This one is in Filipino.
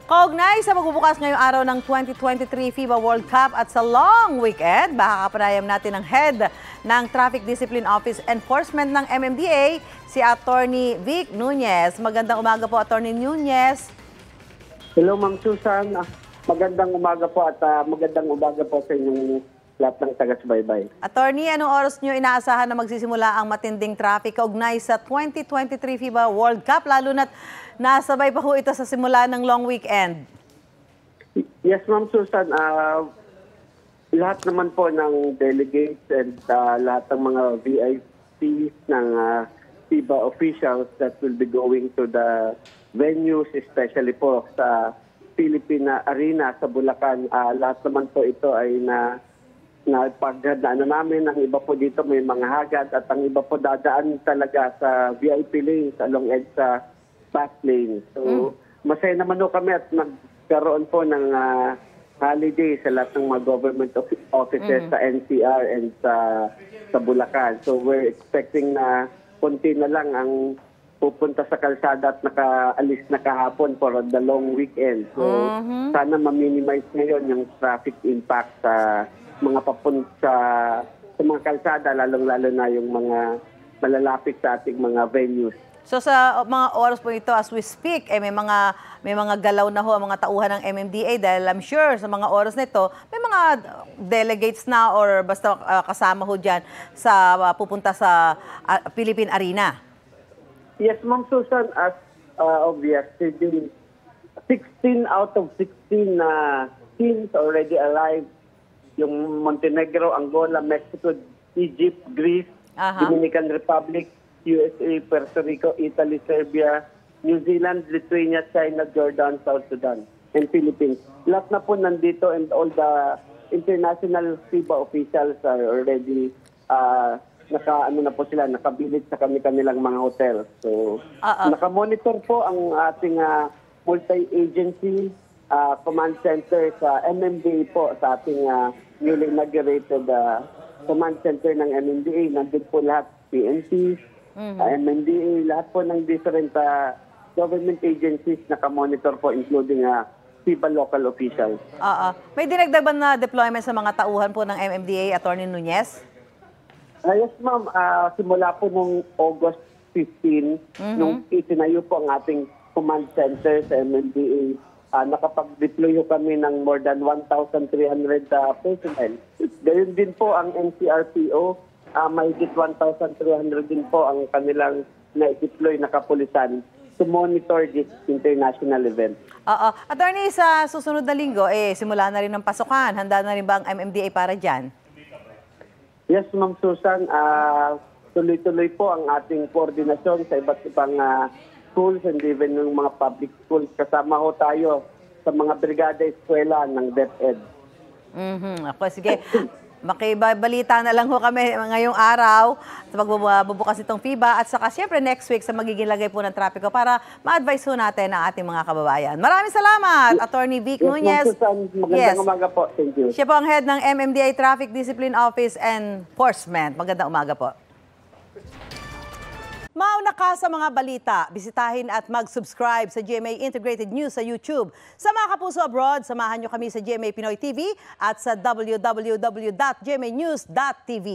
Kaugnay sa magbubukas ngayong araw ng 2023 FIBA World Cup at sa long weekend, makakapanayam natin ang head ng Traffic Discipline Office Enforcement ng MMDA, si Attorney Vic Nunez. Magandang umaga po, Attorney Nunez. Hello, Ma'am Susan. Magandang umaga po at magandang umaga po sa inyong lahat ng taga-subaybay. Attorney, anong oras nyo inaasahan na magsisimula ang matinding traffic kaugnay sa 2023 FIBA World Cup, lalo na't nasabay pa ho ito sa simula ng long weekend? Yes, Ma'am Susan. Lahat naman po ng delegates and lahat ng mga VIPs ng FIBA officials that will be going to the venues, especially po sa Philippine Arena sa Bulacan. Lahat naman po ito ay pagdadaan namin. Ang iba po dito may mga hagad at ang iba po dadaan talaga sa VIP lanes along edge sa fast lane. So, masaya naman po kami at nagkaroon po ng holiday sa lahat ng mga government offices sa NCR and sa Bulacan. So, we're expecting na konti na lang ang pupunta sa kalsada at nakaalis na kahapon for the long weekend. So, sana ma-minimize ngayon yung traffic impact sa mga papunta sa mga kalsada, lalong-lalo na yung mga malalapit sa ating mga venues. So sa mga oras po ito, as we speak, may mga galaw na ho ang mga tauhan ng MMDA dahil I'm sure sa mga oras na ito, may mga delegates na or basta kasama ho dyan sa pupunta sa Philippine Arena. Yes, Ma'am Susan, as obvious, 16 out of 16 teams already arrived. Yung Montenegro, Angola, Mexico, Egypt, Greece, Dominican Republic, USA, Puerto Rico, Italy, Serbia, New Zealand, Lithuania, China, Jordan, South Sudan, and Philippines. Lahat na po nandito and all the international FIBA officials are already nakabilit sa kanilang mga hotel. So, nakamonitor po ang ating multi-agency command center sa MMDA po, sa ating newly inaugurated command center ng MMDA. Nandun po lahat, PNP, MMDA, lahat po ng different government agencies nakamonitor po, including FIBA local officials. May dinagdag ba na deployment sa mga tauhan po ng MMDA, Attorney Nunez? Yes, ma'am. Simula po nung August 15, nung itinayo po ang ating command center sa MMDA, nakapag-deploy kami ng more than 1,300 personnel. Gayun din po ang NCRPO, mahigit 1,300 din po ang kanilang na-deploy na kapulisan to monitor this international event. Attorney, sa susunod na linggo, simula na rin ng pasukan. Handa na rin ba ang MMDA para dyan? Yes, Ma'am Susan. Tuloy-tuloy po ang ating koordinasyon sa iba't ibang schools and even ng mga public schools. Kasama ho tayo sa mga brigada eskwela ng DepEd. Ako, sige. Makibalita na lang ho kami ngayong araw sa pagbubukas itong FIBA at saka siyempre next week sa magiging lagay po ng trapiko para ma-advise ho natin ang ating mga kababayan. Maraming salamat, Attorney Vic Nunez. Magandang umaga po. Thank you. Siya po ang head ng MMDA Traffic Discipline Office Enforcement. Magandang umaga po. Mauna ka sa mga balita, bisitahin at mag-subscribe sa GMA Integrated News sa YouTube. Sa mga kapuso abroad, samahan nyo kami sa GMA Pinoy TV at sa www.gmanews.tv.